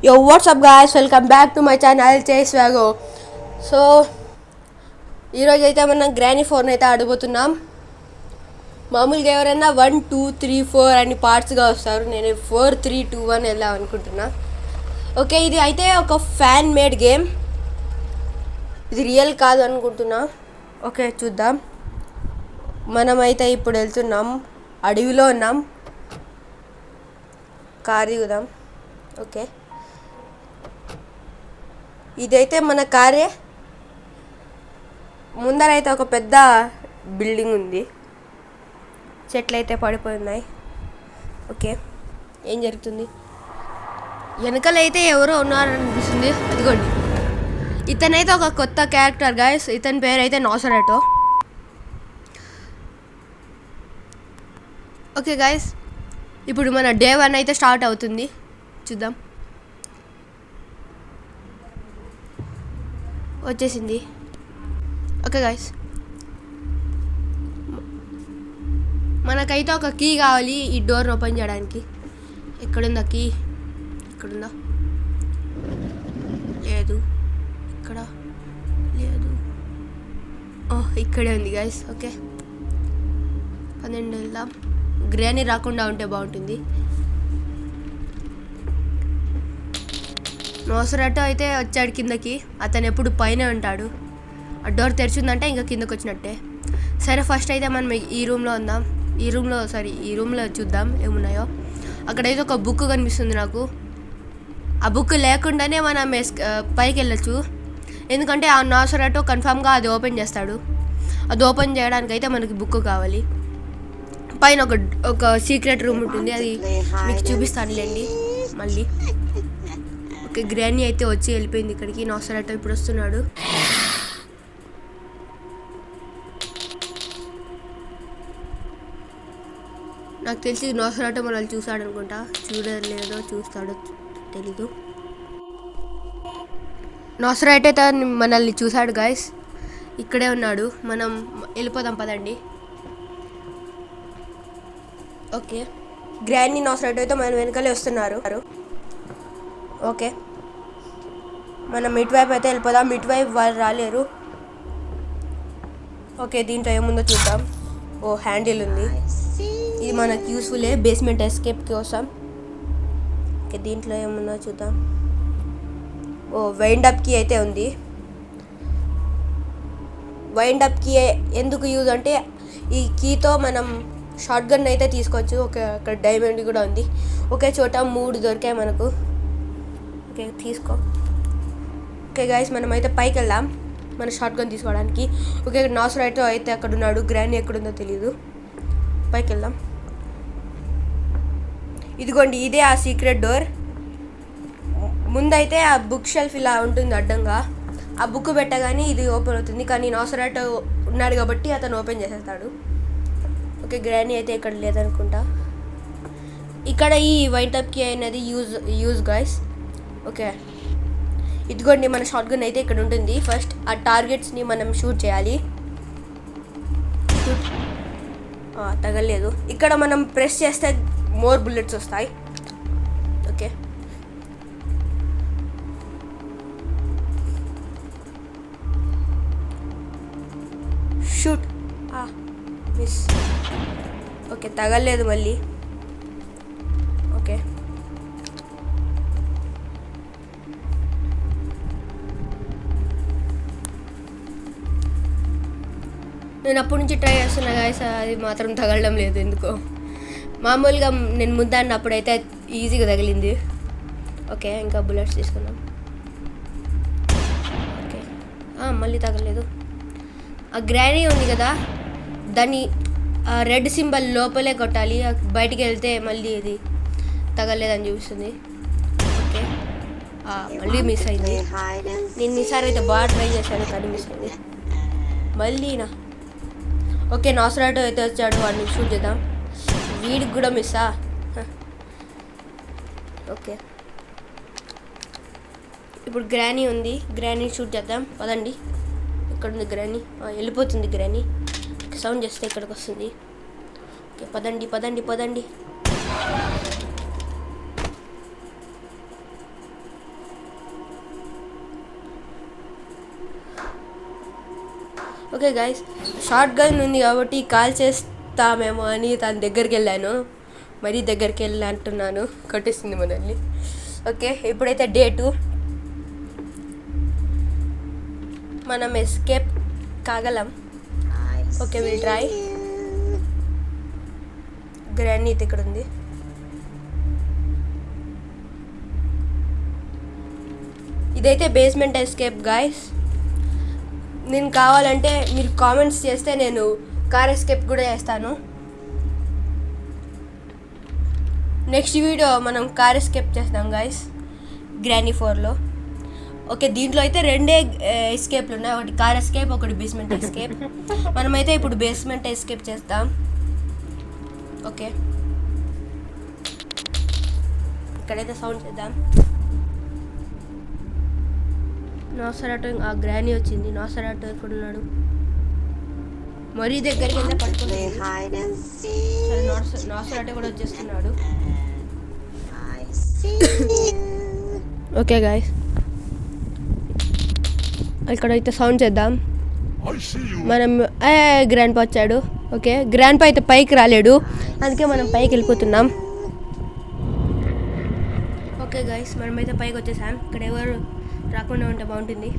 Yo, what's up guys? Welcome back to my channel Chase Vago. So ఈరోజు అయితే మనం granny 4 అయితే ఆడబోతున్నాం. మామూలుగా ఎవరైనా 1 2 3 4 అని పార్ట్స్గా వస్తారు. నేను 4 3 2 1 వెళ్దాం అనుకుంటున్నా. ఓకే, ఇది అయితే ఒక ఫ్యాన్ మేడ్ గేమ్. ఇది రియల్ కాదు అనుకుంటున్నా. ఓకే, చూద్దాం. మనమైతే ఇప్పుడు వెళ్తున్నాం, అడవిలో ఉన్నాం. కార్ దిగుదాం. ఓకే, ఇదైతే మన కారే. ముందరైతే ఒక పెద్ద బిల్డింగ్ ఉంది, చెట్లు అయితే పడిపోయి. ఓకే, ఏం జరుగుతుంది? వెనకాలైతే ఎవరో ఉన్నారనిపిస్తుంది. అదిగోండి, ఇతనైతే ఒక కొత్త క్యారెక్టర్ గాయస్. ఇతని పేరు అయితే నాసరెటో. ఓకే గాయస్, ఇప్పుడు మన డే 1 అయితే స్టార్ట్ అవుతుంది. చూద్దాం. వచ్చేసింది. ఓకే గాయస్, మనకైతే ఒక కీ కావాలి ఈ డోర్ని ఓపెన్ చేయడానికి. ఎక్కడుందా కీ? ఎక్కడుందా? లేదు, ఇక్కడ లేదు. ఇక్కడే ఉంది గాయస్. ఓకే, 12 వెళ్దాం. గ్రానీ రాకుండా ఉంటే బాగుంటుంది. నోసరాటో అయితే వచ్చాడు కిందకి. అతను ఎప్పుడు పైన ఉంటాడు. ఆ డోర్ తెరిచిందంటే ఇంకా కిందకి వచ్చినట్టే. సరే, ఫస్ట్ అయితే మనం ఈ రూమ్లో ఉందాం. ఈ రూమ్లో చూద్దాం ఏమున్నాయో. అక్కడైతే ఒక బుక్ కనిపిస్తుంది నాకు. ఆ బుక్ లేకుండానే మనం పైకి వెళ్ళచ్చు. ఎందుకంటే ఆ నోసరాటో కన్ఫామ్గా అది ఓపెన్ చేస్తాడు. అది ఓపెన్ చేయడానికి అయితే మనకి బుక్ కావాలి. పైన ఒక సీక్రెట్ రూమ్ ఉంటుంది, అది మీకు చూపిస్తానులేండి మళ్ళీ. ఓకే, గ్రానీ అయితే వచ్చి వెళ్ళిపోయింది ఇక్కడికి. నోసరాటో ఇప్పుడు వస్తున్నాడు. నాకు తెలిసి నోసరాటో మనల్ని చూస్తాడు అనుకుంటా. చూడలేదో చూస్తాడో తెలీదు. నోసరాటో అయితే మనల్ని చూశాడు గాయస్. ఇక్కడే ఉన్నాడు. మనం వెళ్ళిపోదాం పదండి. ఓకే, గ్రానీ నోసరాటో అయితే మన వెనకాలే వస్తున్నారు. ఓకే, మనం ఇటువైపు అయితే వెళ్ళిపోదాం. ఇటువైపు వాళ్ళు రాలేరు. ఓకే, దీంట్లో ఏముందో చూద్దాం. హ్యాండిల్ ఉంది. ఇది మనకు యూస్ఫుల్లే బేస్మెంట్ ఎస్కేప్ కోసం. ఓకే, దీంట్లో ఏముందో చూద్దాం. వైండ్ అప్ కీ అయితే ఉంది. వైండ్ అప్ కీ ఎందుకు యూజ్ అంటే, ఈ కీతో మనం షార్ట్ గన్ అయితే తీసుకోవచ్చు. ఓకే, అక్కడ డైమండ్ కూడా ఉంది. ఒకే చోట 3 దొరికాయి మనకు. ఓకే, తీసుకో. ఓకే గైస్, మనమైతే పైకి వెళ్దాం మన షార్ట్ గన్ తీసుకోవడానికి. ఓకే, నోసరాటో అయితే అక్కడ ఉన్నాడు. గ్రానీ ఎక్కడుందో తెలీదు. పైకి వెళ్దాం. ఇదిగోండి, ఇదే ఆ సీక్రెట్ డోర్. ముందైతే ఆ బుక్ షెల్ఫ్ ఇలా ఉంటుంది అడ్డంగా. ఆ బుక్ పెట్టగానే ఇది ఓపెన్ అవుతుంది. కానీ నోసరాటో ఉన్నాడు కాబట్టి అతను ఓపెన్ చేసేస్తాడు. ఓకే, గ్రానీ అయితే ఇక్కడ లేదనుకుంటా. ఇక్కడ ఈ వైట్ అప్ కీ అనేది యూజ్ గాయస్. ఓకే, ఇదిగోండి, మన షార్ట్ గన్ అయితే ఇక్కడ ఉంటుంది. ఫస్ట్ ఆ టార్గెట్స్ని మనం షూట్ చేయాలి. తగలేదు. ఇక్కడ మనం ప్రెస్ చేస్తే మోర్ బుల్లెట్స్ వస్తాయి. Okay, shoot. మిస్. ఓకే, తగలేదు మళ్ళీ. ఓకే, నేను అప్పటి నుంచి ట్రై చేస్తున్నా గాయస్, అది మాత్రం తగలడం లేదు ఎందుకో. మామూలుగా నేను ముందన్నప్పుడైతే ఈజీగా తగిలింది. ఓకే, ఇంకా బుల్లెట్స్ తీసుకుందాం. ఓకే, మళ్ళీ తగలేదు. ఆ గ్రానీ ఉంది కదా, దాన్ని రెడ్ సింబల్ లోపలే కొట్టాలి. బయటికి వెళ్తే మళ్ళీ ఇది తగలేదని చూపిస్తుంది. ఓకే, మళ్ళీ మిస్ అయింది. నేను ఈసారి అయితే బాగా ట్రై చేశాను కానీ మిస్ అయింది మళ్ళీనా. ఓకే, నోసరాటో అయితే వచ్చాడు. వాడిని షూట్ చేద్దాం. వీడికి కూడా మిస్సా? ఓకే, ఇప్పుడు గ్రానీ ఉంది. గ్రానీ షూట్ చేద్దాం పదండి. ఇక్కడ ఉంది గ్రానీ. వెళ్ళిపోతుంది గ్రానీ. సౌండ్ చేస్తే ఇక్కడికి వస్తుంది. ఓకే, పదండి పదండి పదండి. ఓకే గైస్, షార్ట్ గన్ ఉంది కాబట్టి కాల్ చేస్తామేమో అని తన దగ్గరికి వెళ్ళాను. మరీ దగ్గరికి వెళ్ళి అంటున్నాను, కొట్టేస్తుంది మనల్ని. ఓకే, ఇప్పుడైతే డే 2 మనం ఎస్కేప్ కాగలం. Okay, will try. గ్రానీత్ ఇక్కడ ఉంది. ఇదైతే బేస్మెంట్ ఎస్కేప్ గాయస్. నేను కావాలంటే మీరు కామెంట్స్ చేస్తే నేను కార్ ఎస్కేప్ కూడా చేస్తాను. నెక్స్ట్ వీడియో మనం కార్ ఎస్కేప్ చేస్తాం గాయస్, గ్రానీ 4లో. ఓకే, దీంట్లో అయితే 2 ఎస్కేప్లు ఉన్నాయి, ఒకటి కార్ ఎస్కేప్, ఒకటి బేస్మెంట్ ఎస్కేప్. మనమైతే ఇప్పుడు బేస్మెంట్ ఎస్కేప్ చేస్తాం. ఓకే, ఇక్కడైతే సౌండ్ చేద్దాం. నాసరాటో ఆ గ్రానీ వచ్చింది. నాసరాటో ఎక్కడున్నాడు? మరీ దగ్గరికి వెళ్తే పట్టుకున్నాడు. నాసరాటో కూడా వచ్చేస్తున్నాడు. ఓకే గాయస్, ఇక్కడైతే సౌండ్ చేద్దాం. మనం గ్రాండ్ పా వచ్చాడు. ఓకే, గ్రాండ్ పా అయితే పైకి రాలేడు, అందుకే మనం పైకి వెళ్ళిపోతున్నాం. ఓకే గాయస్, మనమైతే పైకి వచ్చేసాం. ఇక్కడ ఎవరు రాకుండా ఉంటే బాగుంటుంది.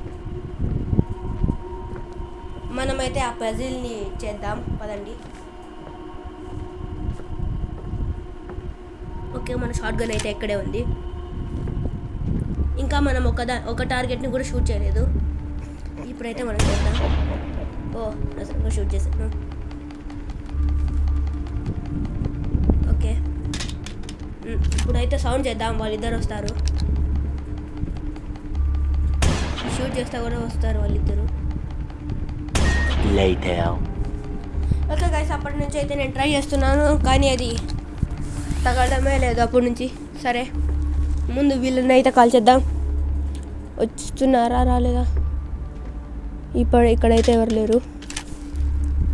మనమైతే ఆ పజిల్ని చేద్దాం పదండి. ఓకే, మన షార్ట్ గన్ అయితే ఇక్కడే ఉంది. ఇంకా మనం ఒక టార్గెట్ని కూడా షూట్ చేయలేదు. ఇప్పుడైతే మనం చేద్దాం. అసలు షూట్ చేసాను. ఓకే, ఇప్పుడైతే సౌండ్ చేద్దాం. వాళ్ళిద్దరు వస్తారు. షూట్ చేస్తా కూడా వస్తారు వాళ్ళిద్దరు. ఓకే గైస్, అప్పటి నుంచి అయితే నేను ట్రై చేస్తున్నాను, కానీ అది తగలడమే లేదు అప్పటి నుంచి. సరే, ముందు వీళ్ళని అయితే కాల్ చేద్దాం. వస్తున్నారా రాలేదా? ఇక్కడైతే ఎవరు లేరు.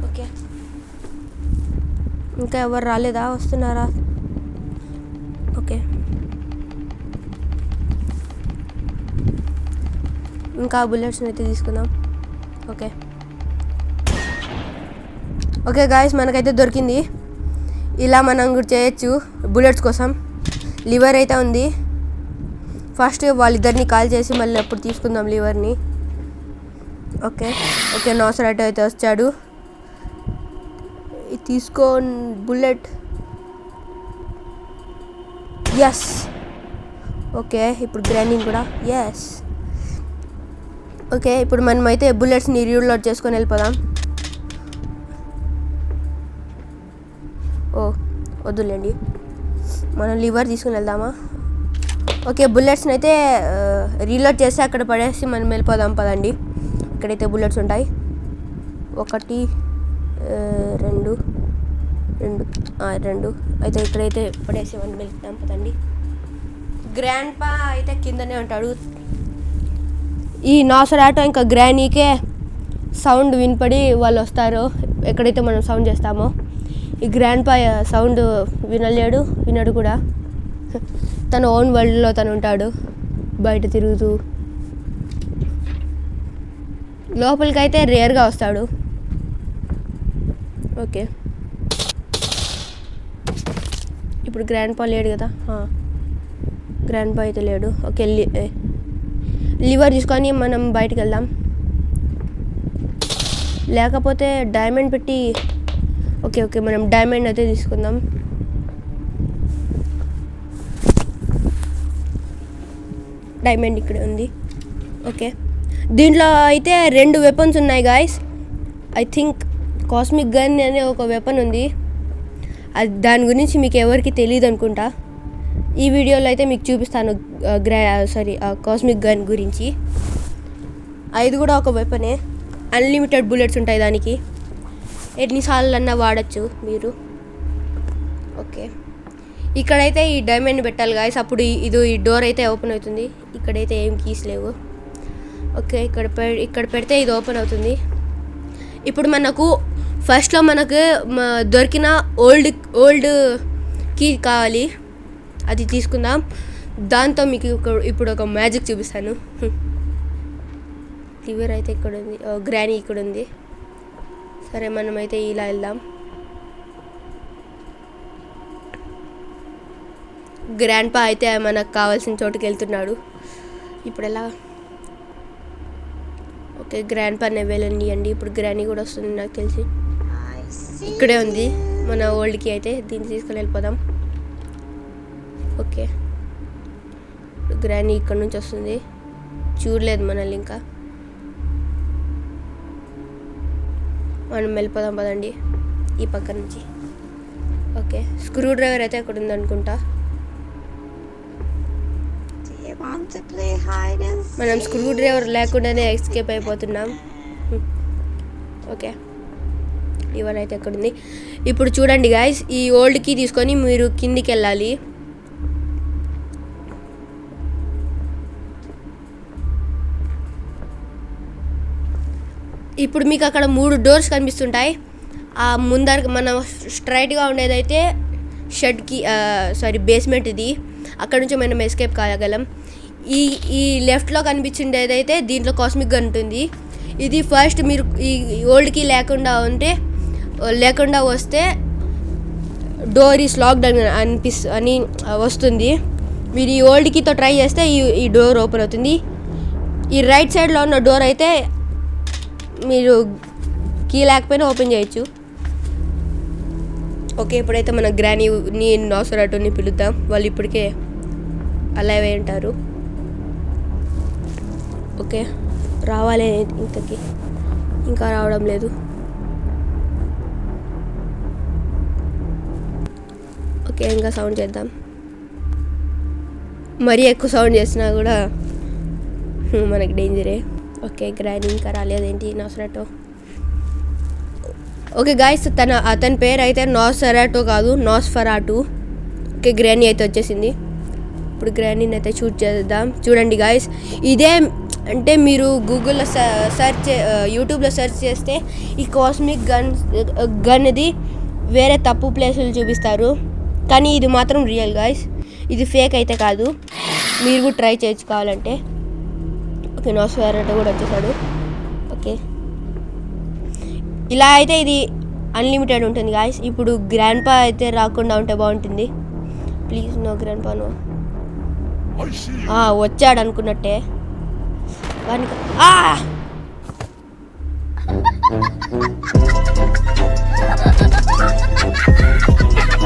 ఓకే, ఇంకా ఎవరు రాలేదా? వస్తున్నారా? ఓకే, ఇంకా బుల్లెట్స్ని అయితే తీసుకుందాం. ఓకే ఓకే గాయస్, మనకైతే దొరికింది. ఇలా మనం కూడా చేయొచ్చు బుల్లెట్స్ కోసం. లివర్ అయితే ఉంది. ఫస్ట్ వాళ్ళిద్దరిని కాల్ చేసి మళ్ళీ అప్పుడు తీసుకుందాం లివర్ని. ఓకే ఓకే, నాసరాటో అయితే వచ్చాడు. తీసుకో బుల్లెట్. ఎస్. ఓకే, ఇప్పుడు గ్రైండింగ్ కూడా. ఎస్. ఓకే, ఇప్పుడు మనమైతే బుల్లెట్స్ని రీలోడ్ చేసుకొని వెళ్ళిపోదాం. వద్దులేండి, మనం లివర్ తీసుకుని వెళ్దామా? ఓకే, బుల్లెట్స్ని అయితే రీలోడ్ చేసి అక్కడ పడేసి మనం వెళ్ళిపోదాం పదండి. ఇక్కడైతే బుల్లెట్స్ ఉంటాయి. 1 2 2 అయితే ఇక్కడైతే పడేసి మనం వెళ్తాం పదండి. గ్రాండ్ పా అయితే కిందనే ఉంటాడు. ఈ నాసరాటో ఇంకా గ్రానీకే సౌండ్ వినపడి వాళ్ళు వస్తారు ఎక్కడైతే మనం సౌండ్ చేస్తామో. ఈ గ్రాండ్ పా సౌండ్ వినడు కూడా. తన ఓన్ వరల్డ్లో తను ఉంటాడు, బయట తిరుగుతూ. లోపలికైతే రేర్గా వస్తాడు. ఓకే, ఇప్పుడు గ్రాండ్ పా లేడు కదా. గ్రాండ్ పా అయితే లేడు. ఓకే, లివర్ తీసుకొని మనం బయటికి వెళ్దాం. లేకపోతే డైమండ్ పెట్టి. ఓకే ఓకే, మనం డైమండ్ అయితే తీసుకుందాం. డైమండ్ ఇక్కడ ఉంది. ఓకే, దీంట్లో అయితే 2 వెపన్స్ ఉన్నాయి guys. I think cosmic gun అనే ఒక వెపన్ ఉంది. అది దాని గురించి మీకు ఎవరికి తెలియదు అనుకుంటా. ఈ వీడియోలో అయితే మీకు చూపిస్తాను కాస్మిక్ గన్ గురించి. అది కూడా ఒక వెపనే. అన్లిమిటెడ్ బుల్లెట్స్ ఉంటాయి దానికి, ఎన్నిసార్లన్నా వాడచ్చు మీరు. ఓకే, ఇక్కడైతే ఈ డైమండ్ పెట్టాలి గాయస్, అప్పుడు ఈ డోర్ అయితే ఓపెన్ అవుతుంది. ఇక్కడైతే ఏం కీస్ లేవు. ఓకే, ఇక్కడ పెడితే ఇది ఓపెన్ అవుతుంది. ఇప్పుడు మనకు ఫస్ట్లో మనకు దొరికిన ఓల్డ్ కీ కావాలి, అది తీసుకుందాం. దాంతో మీకు ఇప్పుడు ఒక మ్యాజిక్ చూపిస్తాను. లివర్ అయితే ఇక్కడ ఉంది, గ్రానీ ఇక్కడ ఉంది. సరే మనమైతే ఇలా వెళ్దాం. గ్రాండ్ పా అయితే మనకు కావాల్సిన చోటుకి వెళ్తున్నాడు. ఇప్పుడు ఎలా? ఓకే, గ్రాండ్ పానే వెళ్ళనియండి. ఇప్పుడు గ్రానీ కూడా వస్తుంది నాకు తెలిసి. ఇక్కడే ఉంది మన ఓల్డ్కి. అయితే దీన్ని తీసుకొని వెళ్ళిపోదాం. ఓకే, గ్రానీ ఇక్కడ నుంచి వస్తుంది. చూడలేదు మనల్ని ఇంకా. మనం వెళ్ళిపోదాం పదండి ఈ పక్క నుంచి. ఓకే, స్క్రూ డ్రైవర్ అయితే అక్కడ ఉందనుకుంటా. మనం స్క్రూ డ్రైవర్ లేకుండానే ఎస్కేప్ అయిపోతున్నాం. ఓకే, ఇవన్నైతే ఎక్కడ ఉంది. ఇప్పుడు చూడండి గాయస్, ఈ ఓల్డ్ కీ తీసుకొని మీరు కిందికి వెళ్ళాలి. ఇప్పుడు మీకు అక్కడ 3 డోర్స్ కనిపిస్తుంటాయి. ఆ ముందర మనం స్ట్రైట్గా ఉండేదైతే షెడ్కి బేస్మెంట్. ఇది అక్కడ నుంచి మనం ఎస్కేప్ కాగలం. ఈ లెఫ్ట్లో కనిపించిండేదైతే దీంట్లో కాస్మిక్ గన్ ఉంటుంది. ఇది ఫస్ట్ మీరు ఈ ఓల్డ్కి లేకుండా వస్తే డోర్ ఈస్ లాక్డ్ అని వస్తుంది. మీరు ఈ ఓల్డ్ కీతో ట్రై చేస్తే ఈ డోర్ ఓపెన్ అవుతుంది. ఈ రైట్ సైడ్లో ఉన్న డోర్ అయితే మీరు కీ లేకపోయినా ఓపెన్ చేయొచ్చు. ఓకే, ఇప్పుడైతే మన గ్రానీని నాసరాటోని పిలుద్దాం. వాళ్ళు ఇప్పటికే అలాగే ఉంటారు. ఓకే, రావాలి ఇంకా రావడం లేదు. ఓకే, ఇంకా సౌండ్ చేద్దాం. మరీ ఎక్కువ సౌండ్ చేసినా కూడా మనకి డేంజరే. ఓకే, గ్రానీ ఇంకా రాలేదేంటి నాసరాటో. ఓకే గాయస్, అతని పేరు అయితే నాసరాటో కాదు, నాస్ఫరాటు. ఓకే, గ్రానీ అయితే వచ్చేసింది. ఇప్పుడు గ్రానీని అయితే షూట్ చేద్దాం. చూడండి గాయస్, ఇదే అంటే మీరు గూగుల్లో యూట్యూబ్లో సెర్చ్ చేస్తే ఈ కాస్మిక్ గన్ది వేరే తప్పు ప్లేసులు చూపిస్తారు, కానీ ఇది మాత్రం రియల్ గాయస్. ఇది ఫేక్ అయితే కాదు. మీరు కూడా ట్రై చేయొచ్చు కావాలంటే. ఓకే, నాస్ఫరాటో కూడా వచ్చేసాడు. ఓకే, ఇలా అయితే ఇది అన్లిమిటెడ్ ఉంటుంది గాయస్. ఇప్పుడు గ్రాండ్ పా అయితే రాకుండా ఉంటే బాగుంటుంది. ప్లీజ్ నో గ్రాండ్ పా నో. వచ్చాడు అనుకున్నట్టే.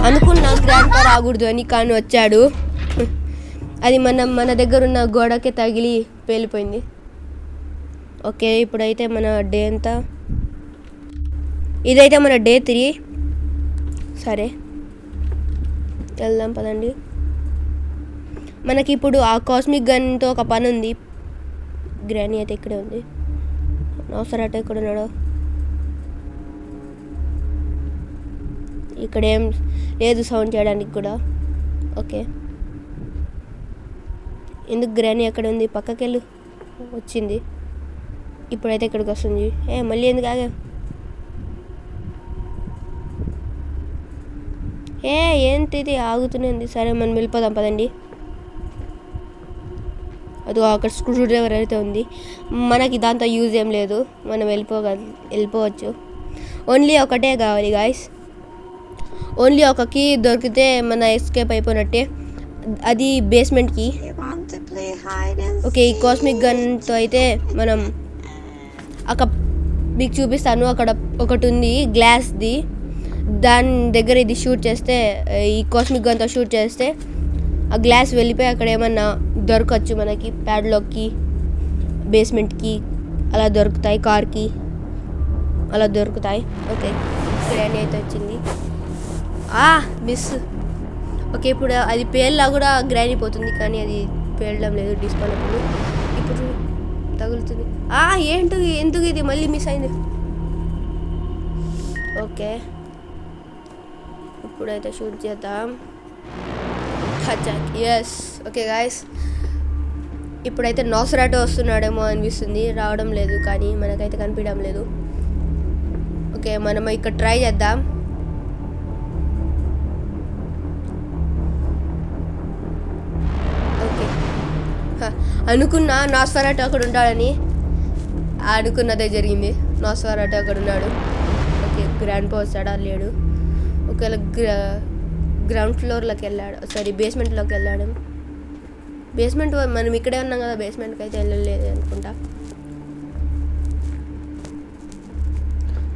అనుకున్నా గ్రాండ్ పా రాకూడదు అని, కానీ వచ్చాడు. అది మన దగ్గర ఉన్న గోడకే తగిలి పేలిపోయింది. ఓకే, ఇప్పుడైతే మన డే ఎంత? ఇదైతే మన డే 3. సరే వెళ్దాం పదండి. మనకి ఇప్పుడు ఆ కాస్మిక్ గన్తో ఒక పని ఉంది. గ్రానీ అయితే ఇక్కడే ఉంది. నాసరాటో ఎక్కడ ఉన్నాడో? ఇక్కడేం లేదు సౌండ్ చేయడానికి కూడా. ఓకే, ఎందుకు గ్రానీ ఎక్కడ ఉంది? పక్కకెళ్ళు. వచ్చింది. ఇప్పుడైతే ఇక్కడికి వస్తుంది. మళ్ళీ ఎందుకు ఆగా? ఏంటిది ఆగుతుంది? సరే మనం వెళ్ళిపోదాం పదండి. అది అక్కడ స్క్రూ డ్రైవర్ అయితే ఉంది. మనకి దాంతో యూజ్ ఏం లేదు. మనం వెళ్ళిపోవచ్చు. ఓన్లీ ఒకటే కావాలి గాయస్. ఓన్లీ ఒక కీ దొరికితే మన ఎస్కేప్ అయిపోయినట్టే. అది బేస్మెంట్ కీ. ఓకే, ఈ కాస్మిక్ గన్తో అయితే మనం మీకు చూపిస్తాను. అక్కడ ఒకటి ఉంది గ్లాస్ది. దాని దగ్గర ఇది షూట్ చేస్తే, ఈ కాస్మిక్ గన్తో షూట్ చేస్తే ఆ గ్లాస్ వెళ్ళిపోయి అక్కడ ఏమన్నా దొరకచ్చు మనకి. ప్యాడ్లాక్కి, బేస్మెంట్కి అలా దొరుకుతాయి. కార్కి అలా దొరుకుతాయి. ఓకే, గ్రానీ అయితే వచ్చింది. మిస్. ఓకే, ఇప్పుడు అది పేర్లా కూడా గ్రానీ పోతుంది, కానీ అది పేర్లం లేదు. డిస్పాన్ అప్పుడు ఇప్పుడు తగులుతుంది. ఎందుకు ఇది మళ్ళీ మిస్ అయింది? ఓకే, ఇప్పుడైతే షూట్ చేద్దాం. ఎస్. ఓకే గాయస్, ఇప్పుడైతే నాసరాటో వస్తున్నాడేమో అనిపిస్తుంది. రావడం లేదు, కానీ మనకైతే కనిపించడం లేదు. ఓకే, మనం ఇక్కడ ట్రై చేద్దాం. ఓకే, అనుకున్నా నాస్ఫరాటో అక్కడ ఉంటాడని. అనుకున్నదే జరిగింది. నాస్ఫరాటో అక్కడ ఉన్నాడు. ఓకే, గ్రాండ్ పా వస్తాడా? లేడు. ఒకవేళ గ్రౌండ్ ఫ్లోర్లోకి వెళ్ళాడు, సారీ బేస్మెంట్లోకి వెళ్ళాడు. బేస్మెంట్ మనం ఇక్కడే ఉన్నాం కదా, బేస్మెంట్కి అయితే వెళ్ళలేదు అనుకుంటా.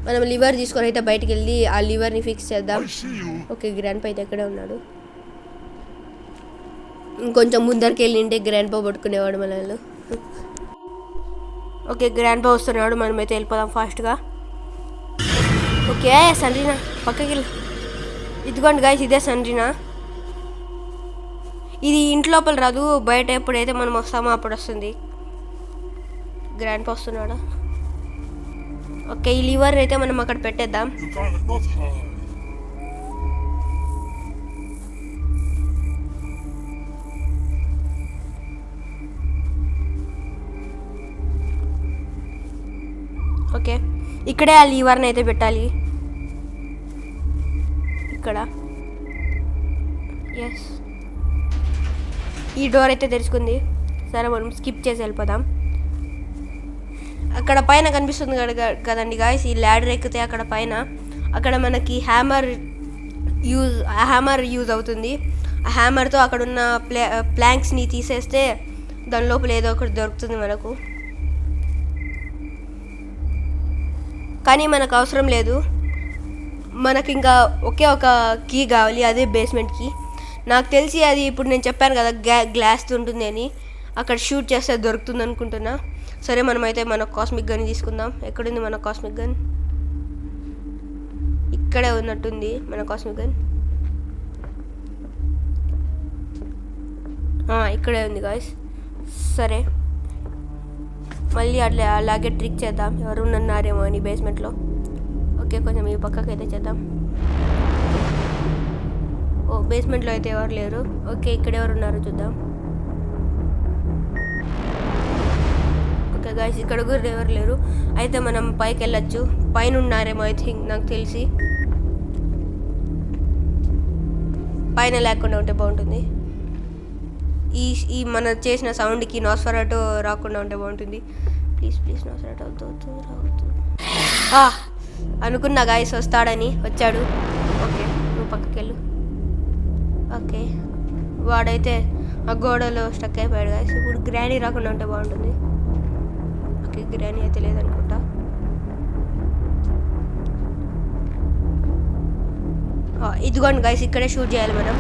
మనం లివర్ తీసుకొని అయితే బయటికి వెళ్ళి ఆ లివర్ని ఫిక్స్ చేద్దాం. ఓకే, గ్రాండ్ పా అయితే ఎక్కడే ఉన్నాడు. ఇంకొంచెం ముందరికి వెళ్ళింటే గ్రాండ్ పా పట్టుకునేవాడు మనల్ని. ఓకే, గ్రాండ్ పా వస్తున్నాడు, మనమైతే వెళ్ళిపోదాం ఫాస్ట్గా. ఓకే సండ్రీనా పక్కకి వెళ్ళి, ఇదిగోండి గాయస్, ఇదే సండ్రీనా. ఇది ఇంటి లోపల రాదు, బయట ఎప్పుడైతే మనం వస్తామో అప్పుడు వస్తుంది. గ్రాండ్ పా వస్తున్నాడు. ఓకే, ఈ లివర్ అయితే మనం అక్కడ పెట్టేద్దాం. ఓకే, ఇక్కడే ఆ లివర్ని అయితే పెట్టాలి, ఇక్కడ. ఎస్, ఈ డోర్ అయితే తెరుచుకుంది. సరే, మనం స్కిప్ చేసి వెళ్ళిపోదాం. అక్కడ పైన కనిపిస్తుంది కదండి గాయస్, ఈ ల్యాడర్ ఎక్కితే అక్కడ పైన, అక్కడ మనకి హ్యామర్ యూజ్ అవుతుంది. ఆ హ్యామర్తో అక్కడున్న ప్లాంక్స్ని తీసేస్తే దాని లోపల ఏదో ఒకటి దొరుకుతుంది మనకు. కానీ మనకు అవసరం లేదు, మనకి ఇంకా ఒకే ఒక కీ కావాలి, అదే బేస్మెంట్కి. నాకు తెలిసి అది ఇప్పుడు నేను చెప్పాను కదా గ్లాస్ ఉంటుంది అని, అక్కడ షూట్ చేస్తే దొరుకుతుంది అనుకుంటున్నా. సరే, మనమైతే మన కాస్మిక్ గన్ తీసుకుందాం. ఎక్కడుంది మన కాస్మిక్ గన్? ఇక్కడే ఉన్నట్టుంది మన కాస్మిక్ గన్. ఇక్కడే ఉంది గాయస్. సరే, మళ్ళీ అలాగే ట్రిక్ చేద్దాం, ఎవరు ఉన్నారేమో అని బేస్మెంట్లో. ఓకే, కొంచెం ఈ పక్కకి అయితే చేద్దాం. ఓ, బేస్మెంట్లో అయితే ఎవరు లేరు. ఓకే, ఇక్కడ ఎవరు ఉన్నారో చూద్దాం. ఓకే గాయస్, ఇక్కడ కూడా ఎవరు లేరు. అయితే మనం పైకి వెళ్ళొచ్చు, పైన ఉన్నారేమో ఐ థింక్, నాకు తెలిసి. పైన లేకుండా ఉంటే బాగుంటుంది. ఈ మన చేసిన సౌండ్కి నోస్ఫెరాటో రాకుండా ఉంటే బాగుంటుంది. ప్లీజ్ నోస్ఫెరాటో వద్దు, రావద్దు. అనుకున్నా గాయస్ వస్తాడని, వచ్చాడు. ఓకే, నువ్వు పక్కకి వెళ్ళు. ఓకే, వాడైతే ఆ గోడలో స్టక్ అయిపోయాడు గాయస్. ఇప్పుడు గ్రానీ రాకుండా ఉంటే బాగుంటుంది. ఓకే, గ్రానీ అయితే లేదనుకుంటా. ఇదిగోండి గాయస్, ఇక్కడే షూట్ చేయాలి మనం.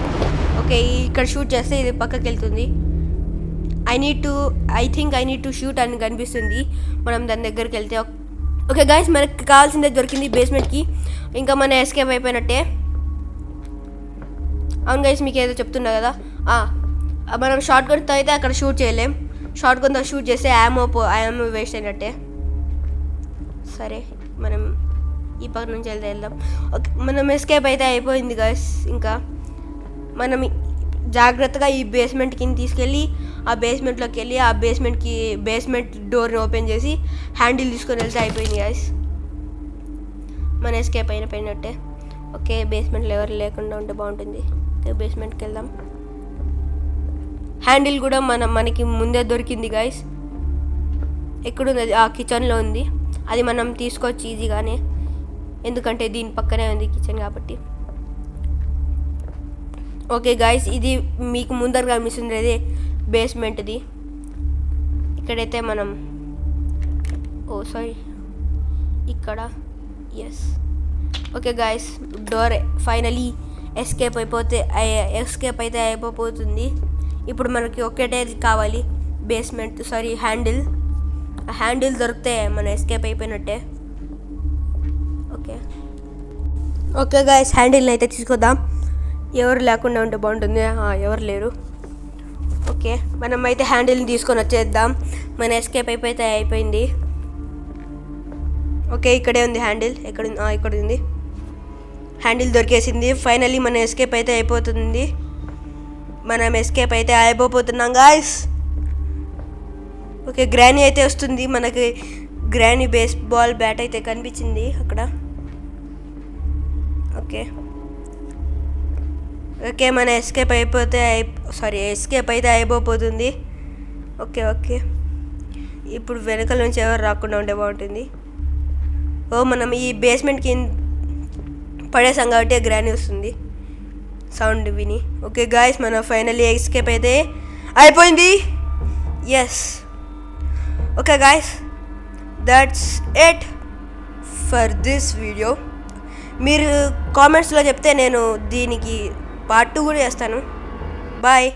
ఓకే, ఇక్కడ షూట్ చేస్తే ఇది పక్కకి వెళ్తుంది. I think I need to shoot అని కనిపిస్తుంది. మనం దాని దగ్గరికి వెళ్తే ఓకే గాయస్, మనకి కావాల్సిందే దొరికింది బేస్మెంట్కి. ఇంకా మన ఎస్కేప్ అయిపోయినట్టే. అవును గైస్, మీకు ఏదో చెప్తున్నా కదా, మనం షార్ట్ గన్తో అయితే అక్కడ షూట్ చేయలేం. షార్ట్ గన్తో షూట్ చేస్తే యామో వేస్ట్ అయినట్టే. సరే, మనం ఈ పక్క నుంచి వెళ్దాం. ఓకే, మనం ఎస్కేప్ అయితే అయిపోయింది గైస్. ఇంకా మనం జాగ్రత్తగా ఈ బేస్మెంట్కి తీసుకెళ్ళి ఆ బేస్మెంట్లోకి వెళ్ళి ఆ బేస్మెంట్ డోర్ని ఓపెన్ చేసి హ్యాండిల్ తీసుకొని వెళ్తే అయిపోయింది గైస్. మన ఎస్కేప్ అయిపోయినట్టే. ఓకే, బేస్మెంట్లో ఎవరు లేకుండా ఉంటే బాగుంటుంది. ఓకే, బేస్మెంట్కి వెళ్దాం. హ్యాండిల్ కూడా మనకి ముందే దొరికింది గైస్. ఎక్కడుంది? అది ఆ కిచెన్లో ఉంది. అది మనం తీసుకోవచ్చు ఈజీగానే, ఎందుకంటే దీని పక్కనే ఉంది కిచెన్ కాబట్టి. ఓకే గాయస్, ఇది మీకు ముందరగా కనిపిస్తుంది బేస్మెంట్ది. ఇక్కడైతే మనం ఇక్కడ. Yes, okay guys, door finally escape అయితే అయిపోతుంది. ఇప్పుడు మనకి ఒకటే కావాలి, హ్యాండిల్ దొరికితే మన ఎస్కేప్ అయిపోయినట్టే. ఓకే గాయస్, హ్యాండిల్ని అయితే తీసుకొద్దాం. ఎవరు లేకుండా ఉంటే బాగుంటుంది. ఎవరు లేరు. ఓకే, మనం అయితే హ్యాండిల్ని తీసుకొని వచ్చేద్దాం. మన ఎస్కేప్ అయిపోయింది. ఓకే, ఇక్కడే ఉంది హ్యాండిల్. ఇక్కడ ఉంది హ్యాండిల్, దొరికేసింది. ఫైనల్లీ మన ఎస్కేప్ అయితే అయిపోతుంది. మనం ఎస్కేప్ అయితే అయిపోతున్నాం గాయస్. ఓకే, గ్రానీ అయితే వస్తుంది. మనకి గ్రానీ బేస్బాల్ బ్యాట్ అయితే కనిపించింది అక్కడ. ఓకే, మన ఎస్కేప్ అయితే అయిపోతుంది. ఓకే, ఇప్పుడు వెనకాల నుంచి ఎవరు రాకుండా ఉంటే బాగుంటుంది. మనం ఈ పడేసాం కాబట్టి గ్రానీ వస్తుంది సౌండ్ విని. ఓకే గాయస్, మనం ఫైనల్లీ ఎస్కేప్ అయితే అయిపోయింది. Yes, okay guys, that's it for this video. మీరు కామెంట్స్లో చెప్తే నేను దీనికి పార్ట్ 2 కూడా చేస్తాను. బాయ్.